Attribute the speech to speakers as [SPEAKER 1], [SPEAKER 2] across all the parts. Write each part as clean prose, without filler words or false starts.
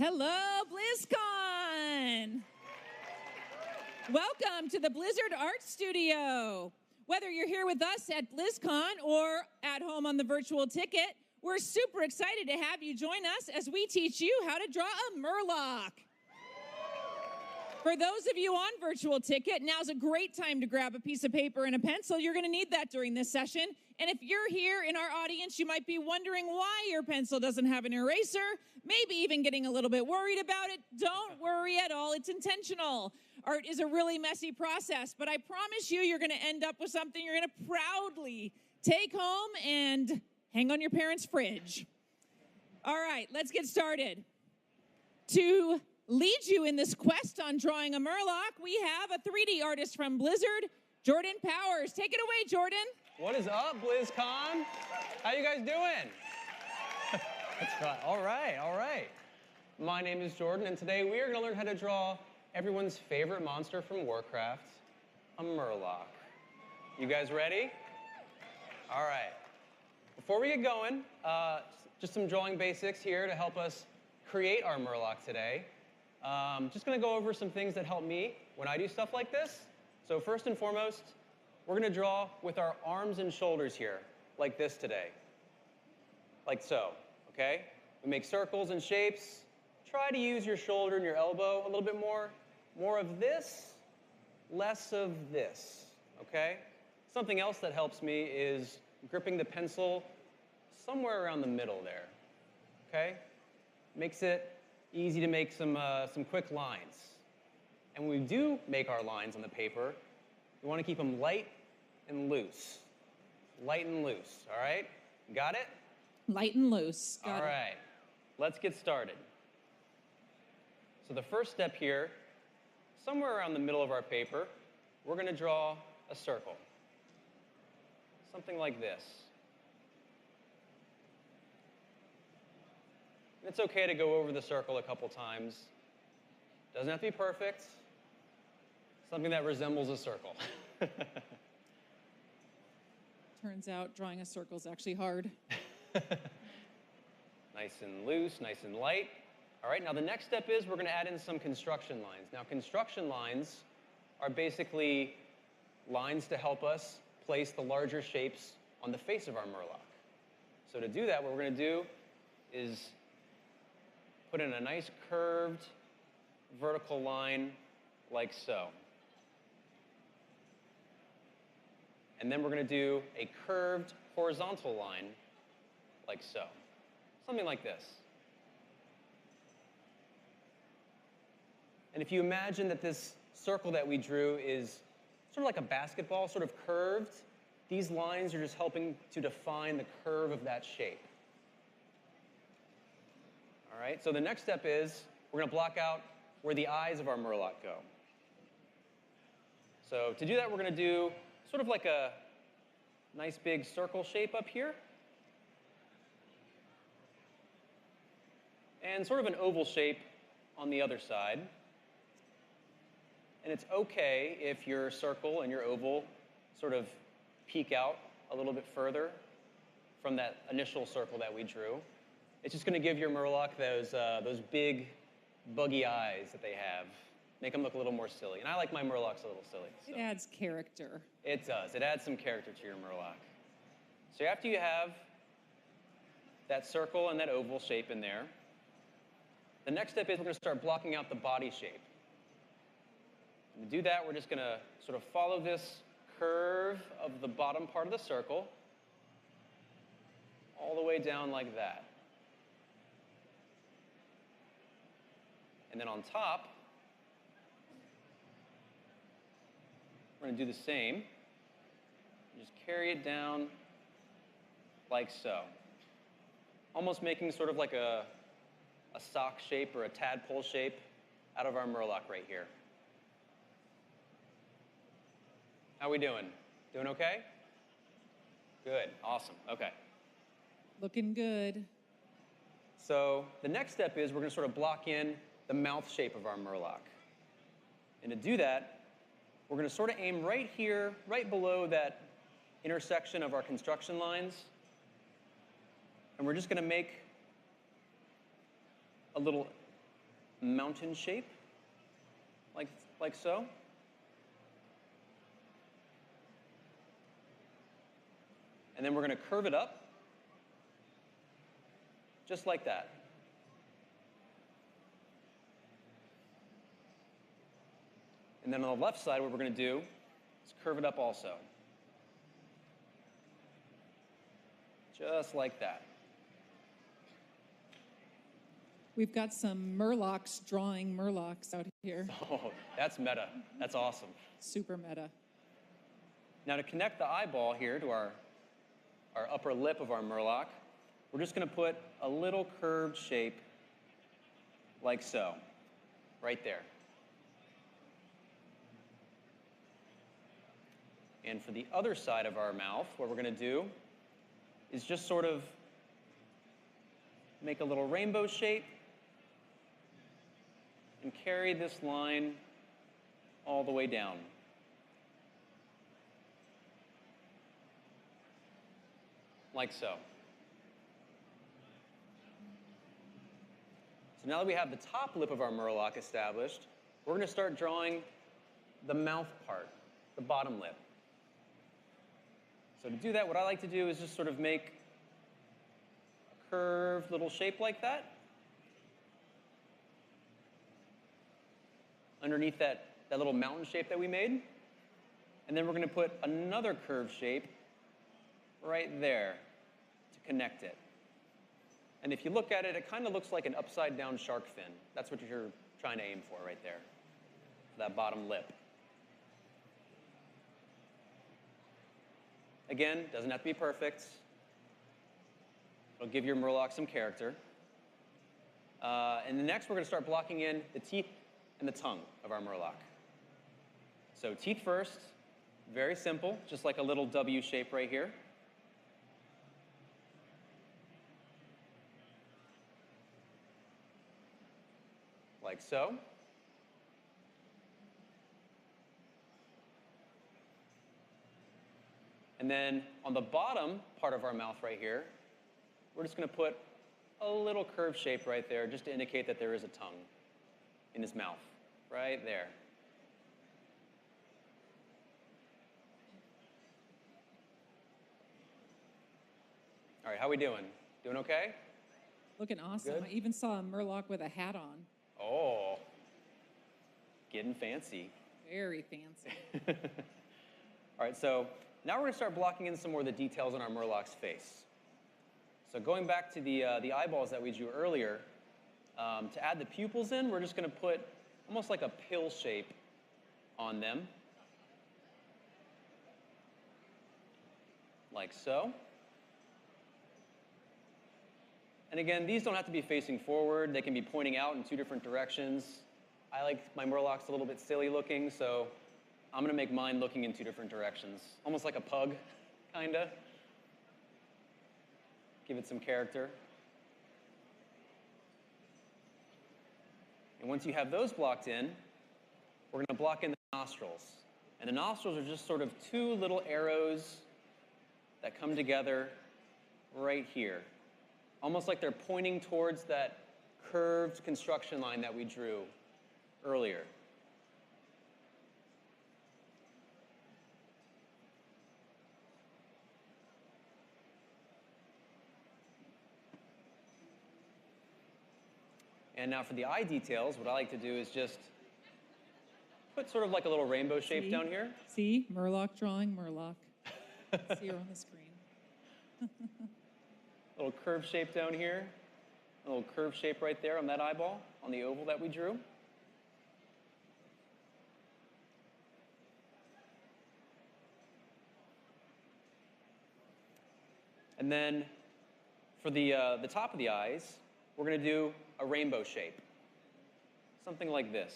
[SPEAKER 1] Hello, Blizzcon! Welcome to the Blizzard Art Studio. Whether you're here with us at Blizzcon or at home on the virtual ticket, we're super excited to have you join us as we teach you how to draw a Murloc. For those of you on virtual ticket, now's a great time to grab a piece of paper and a pencil. You're going to need that during this session. And if you're here in our audience, you might be wondering why your pencil doesn't have an eraser, maybe even getting a little bit worried about it. Don't worry at all. It's intentional. Art is a really messy process, but I promise you, you're going to end up with something you're going to proudly take home and hang on your parents' fridge. All right, let's get started. To lead you in this quest on drawing a Murloc, we have a 3D artist from Blizzard, Jordan Powers. Take it away, Jordan.
[SPEAKER 2] What is up, BlizzCon? How you guys doing? That's right. All right. My name is Jordan, and today we are going to learn how to draw everyone's favorite monster from Warcraft, a Murloc. You guys ready? All right. Before we get going, just some drawing basics here to help us create our Murloc today. Just going to go over some things that help me when I do stuff like this. So first and foremost, we're going to draw with our arms and shoulders here, like this today. Like so, okay? We make circles and shapes. Try to use your shoulder and your elbow a little bit more. More of this, less of this, okay? Something else that helps me is gripping the pencil somewhere around the middle there, okay? Makes it easy to make some quick lines. And when we do make our lines on the paper, we want to keep them light and loose. Light and loose, all right? Got it?
[SPEAKER 1] Light and loose. Got it.
[SPEAKER 2] All right, let's get started. So the first step here, somewhere around the middle of our paper, we're going to draw a circle. Something like this. It's okay to go over the circle a couple times. Doesn't have to be perfect. Something that resembles a circle.
[SPEAKER 1] Turns out drawing a circle is actually hard.
[SPEAKER 2] Nice and loose, nice and light. All right, now the next step is we're going to add in some construction lines. Now, construction lines are basically lines to help us place the larger shapes on the face of our Murloc. So to do that, what we're going to do is put in a nice curved vertical line like so. And then we're going to do a curved horizontal line like so. Something like this. And if you imagine that this circle that we drew is sort of like a basketball, sort of curved, these lines are just helping to define the curve of that shape. All right, so the next step is we're going to block out where the eyes of our Murloc go. So to do that, we're going to do sort of like a nice big circle shape up here. And sort of an oval shape on the other side. And it's okay if your circle and your oval sort of peek out a little bit further from that initial circle that we drew. It's just going to give your Murloc those big, buggy eyes that they have. Make them look a little more silly. And I like my Murlocs a little silly. So.
[SPEAKER 1] It adds character.
[SPEAKER 2] It does. It adds some character to your Murloc. So after you have that circle and that oval shape in there, the next step is we're going to start blocking out the body shape. And to do that, we're just going to sort of follow this curve of the bottom part of the circle all the way down like that. And then on top, we're going to do the same. Just carry it down like so. Almost making sort of like a sock shape or a tadpole shape out of our Murloc right here. How we doing? Doing okay? Good. Awesome. Okay.
[SPEAKER 1] Looking good.
[SPEAKER 2] So the next step is we're going to sort of block in the mouth shape of our Murloc. And to do that, we're going to sort of aim right here, right below that intersection of our construction lines. And we're just going to make a little mountain shape, like so. And then we're going to curve it up, just like that. And then on the left side, what we're going to do is curve it up also. Just like that.
[SPEAKER 1] We've got some Murlocs drawing Murlocs out here.
[SPEAKER 2] Oh, that's meta. That's awesome.
[SPEAKER 1] Super meta.
[SPEAKER 2] Now to connect the eyeball here to our upper lip of our Murloc, we're just going to put a little curved shape like so, right there. And for the other side of our mouth, what we're going to do is just sort of make a little rainbow shape and carry this line all the way down. Like so. So now that we have the top lip of our Murloc established, we're going to start drawing the mouth part, the bottom lip. So to do that, what I like to do is just sort of make a curved little shape like that. Underneath that little mountain shape that we made. And then we're going to put another curved shape right there to connect it. And if you look at it, it kind of looks like an upside down shark fin. That's what you're trying to aim for right there, for that bottom lip. Again, doesn't have to be perfect. It'll give your Murloc some character. And then next, we're going to start blocking in the teeth and the tongue of our Murloc. So teeth first, very simple, just like a little W shape right here. Like so. And then on the bottom part of our mouth right here, we're just going to put a little curved shape right there just to indicate that there is a tongue in his mouth, right there. All right, how we doing? Doing okay?
[SPEAKER 1] Looking awesome.
[SPEAKER 2] Good?
[SPEAKER 1] I even saw a Murloc with a hat on.
[SPEAKER 2] Oh, getting fancy.
[SPEAKER 1] Very fancy.
[SPEAKER 2] All right, so now we're going to start blocking in some more of the details on our Murloc's face. So going back to the eyeballs that we drew earlier, to add the pupils in, we're just going to put almost like a pill shape on them. Like so. And again, these don't have to be facing forward. They can be pointing out in two different directions. I like my Murlocs a little bit silly looking, so I'm going to make mine looking in two different directions. Almost like a pug, kind of. Give it some character. And once you have those blocked in, we're going to block in the nostrils. And the nostrils are just sort of two little arrows that come together right here. Almost like they're pointing towards that curved construction line that we drew earlier. And now for the eye details, what I like to do is just put sort of like a little rainbow shape down here.
[SPEAKER 1] See? Murloc drawing Murloc. See her on the screen.
[SPEAKER 2] A little curved shape down here. A little curved shape right there on that eyeball, on the oval that we drew. And then for the top of the eyes, we're going to do a rainbow shape. Something like this.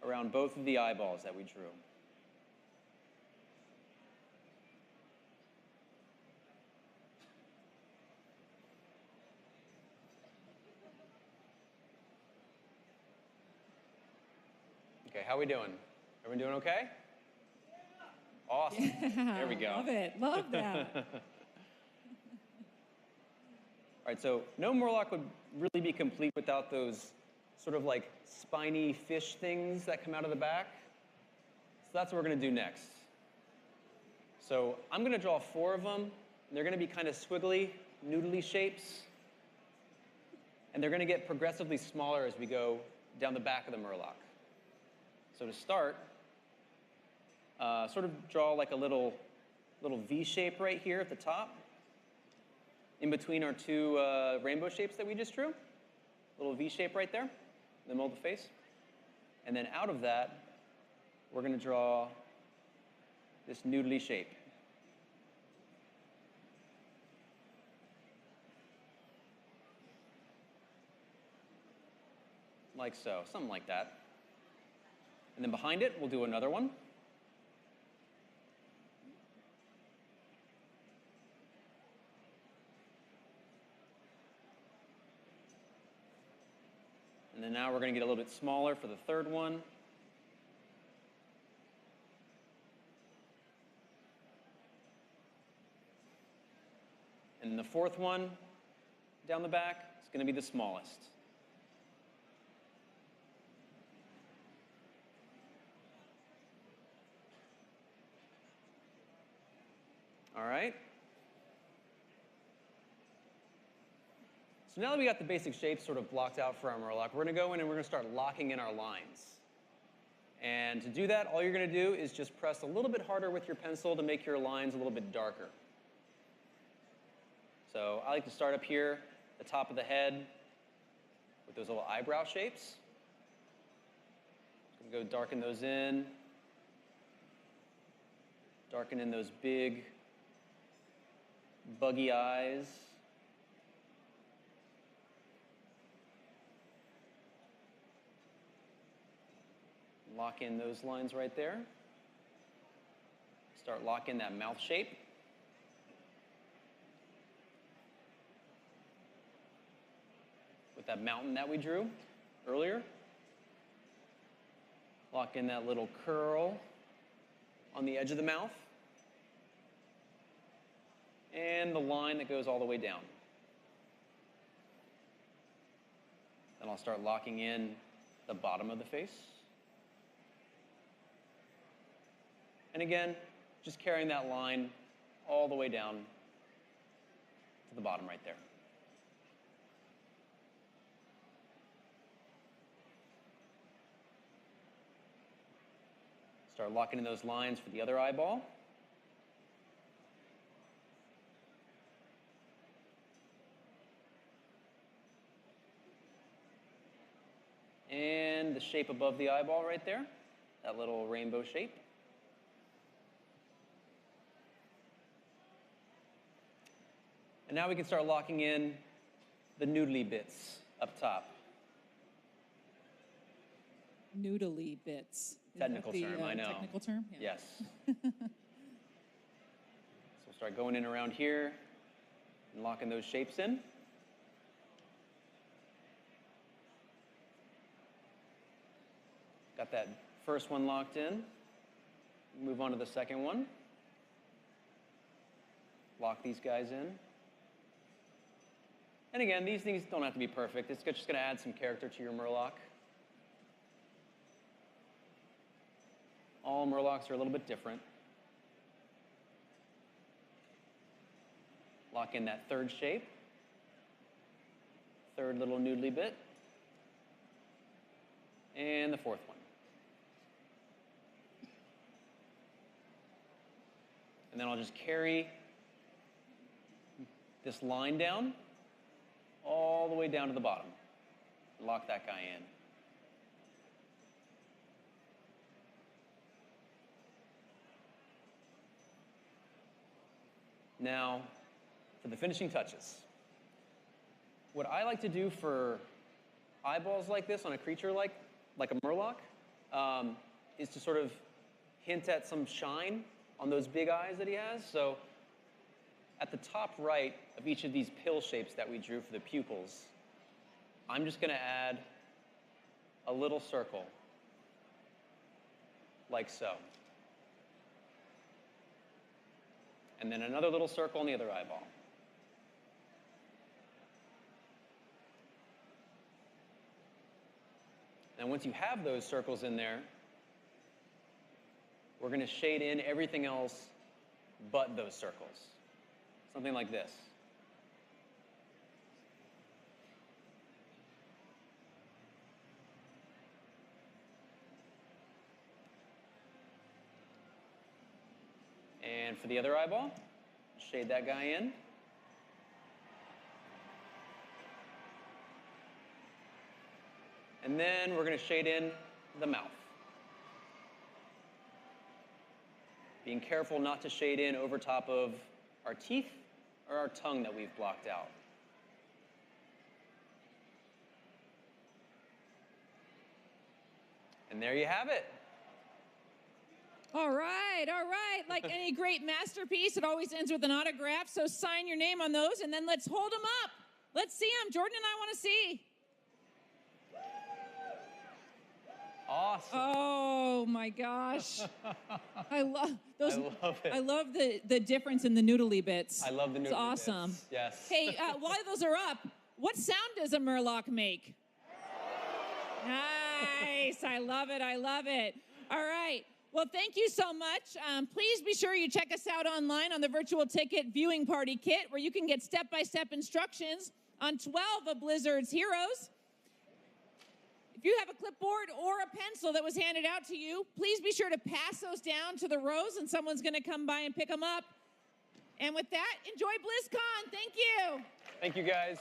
[SPEAKER 2] Around both of the eyeballs that we drew. Okay, how are we doing? Everyone doing okay? Awesome.
[SPEAKER 1] Yeah,
[SPEAKER 2] there we go.
[SPEAKER 1] Love it. Love that.
[SPEAKER 2] All right, so no Murloc would really be complete without those sort of like spiny fish things that come out of the back. So that's what we're going to do next. So I'm going to draw 4 of them. And they're going to be kind of squiggly, noodly shapes. And they're going to get progressively smaller as we go down the back of the Murloc. So to start, sort of draw like a little V shape right here at the top, in between our 2 rainbow shapes that we just drew. Little V shape right there, in the middle of the face. And then out of that, we're going to draw this noodly shape. Like so, something like that. And then behind it, we'll do another one. And then now we're going to get a little bit smaller for the 3rd one. And the 4th one down the back is going to be the smallest. All right. So now that we got the basic shapes sort of blocked out for our Murloc, we're going to go in and we're going to start locking in our lines. And to do that, all you're going to do is just press a little bit harder with your pencil to make your lines a little bit darker. So I like to start up here, the top of the head, with those little eyebrow shapes. I'm going to go darken those in. Darken in those big, buggy eyes. Lock in those lines right there. Start locking that mouth shape. With that mountain that we drew earlier. Lock in that little curl on the edge of the mouth. And the line that goes all the way down. Then I'll start locking in the bottom of the face. And again, just carrying that line all the way down to the bottom right there. Start locking in those lines for the other eyeball. And the shape above the eyeball right there, that little rainbow shape. And now we can start locking in the noodly bits up top.
[SPEAKER 1] Noodly bits.
[SPEAKER 2] Technical term, I know.
[SPEAKER 1] Technical term? Yeah.
[SPEAKER 2] Yes. So we'll start going in around here and locking those shapes in. Got that first one locked in. Move on to the second one. Lock these guys in. And again, these things don't have to be perfect. It's just going to add some character to your Murloc. All Murlocs are a little bit different. Lock in that third shape. Third little noodly bit. And the fourth one. And then I'll just carry this line down all the way down to the bottom. Lock that guy in. Now, for the finishing touches. What I like to do for eyeballs like this on a creature like a Murloc is to sort of hint at some shine on those big eyes that he has. So at the top right of each of these pill shapes that we drew for the pupils, I'm just going to add a little circle, like so. And then another little circle on the other eyeball. And once you have those circles in there, we're going to shade in everything else but those circles. Something like this. And for the other eyeball, shade that guy in. And then we're going to shade in the mouth. Being careful not to shade in over top of our teeth or our tongue that we've blocked out. And there you have it.
[SPEAKER 1] All right, all right. Like any great masterpiece, it always ends with an autograph. So sign your name on those, and then let's hold them up. Let's see them. Jordan and I want to see.
[SPEAKER 2] Awesome.
[SPEAKER 1] Oh my gosh. I love those.
[SPEAKER 2] I love it.
[SPEAKER 1] I love the difference in the noodly bits.
[SPEAKER 2] I love the noodly
[SPEAKER 1] It's awesome.
[SPEAKER 2] bits. Yes.
[SPEAKER 1] Hey, while those are up, what sound does a Murloc make? Nice. I love it. I love it. All right. Well, thank you so much. Please be sure you check us out online on the virtual ticket viewing party kit, where you can get step-by-step instructions on 12 of Blizzard's heroes. If you have a clipboard or a pencil that was handed out to you, please be sure to pass those down to the rows, and someone's going to come by and pick them up. And with that, enjoy BlizzCon. Thank you.
[SPEAKER 2] Thank you, guys.